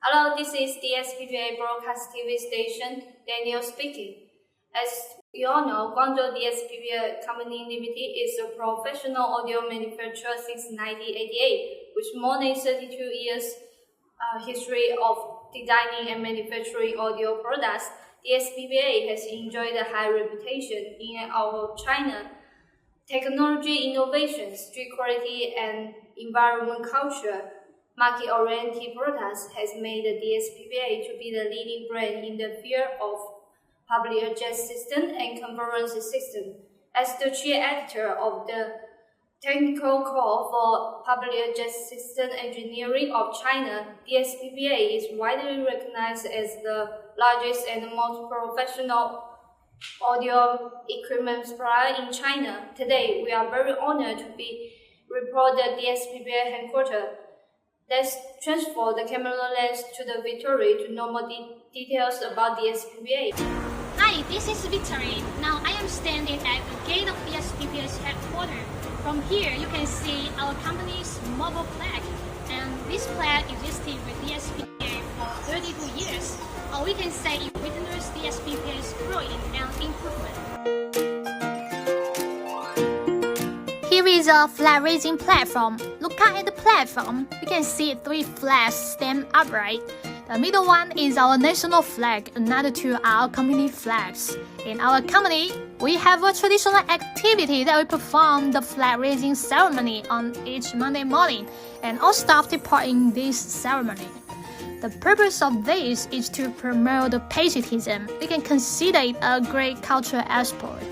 Hello, this is Dsppa Broadcast TV station, Daniel speaking. As you all know, Guangzhou Dsppa Company Limited is a professional audio manufacturer since 1988, with more than 32 years history of designing and manufacturing audio products. Dsppa has enjoyed a high reputation in our China. Technology innovation, strict quality, and environment culture. Market-oriented products has made the Dsppa to be the leading brand in the field of public address system and conference system. As the chief editor of the Technical Core for Public Address System Engineering of China, Dsppa is widely recognized as the largest and most professional audio equipment supplier in China. Today, we are very honored to report the Dsppa headquarters. Let's transfer the camera lens to the Victory to know more details about Dsppa. Hi, this is Victory. Now I am standing at the gate of Dsppa's headquarters. From here, you can see our company's mobile flag, and this flag existed with Dsppa for 32 years. Or we can say it witnessed Dsppa's growing and improvement. Here is a flag-raising platform. Look at the platform. You can see 3 flags stand upright. The middle one is our national flag, another 2 are our company flags. In our company, we have a traditional activity that we perform the flag-raising ceremony on each Monday morning, and all staff take part in this ceremony. The purpose of this is to promote the patriotism. We can consider it a great cultural export.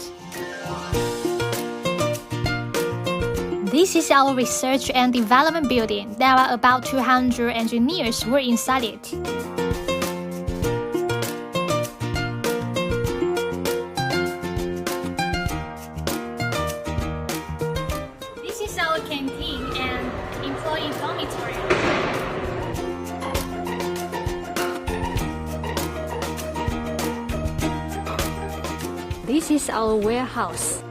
This is our research and development building. There are about 200 engineers work inside it. This is our canteen and employee dormitory. This is our warehouse.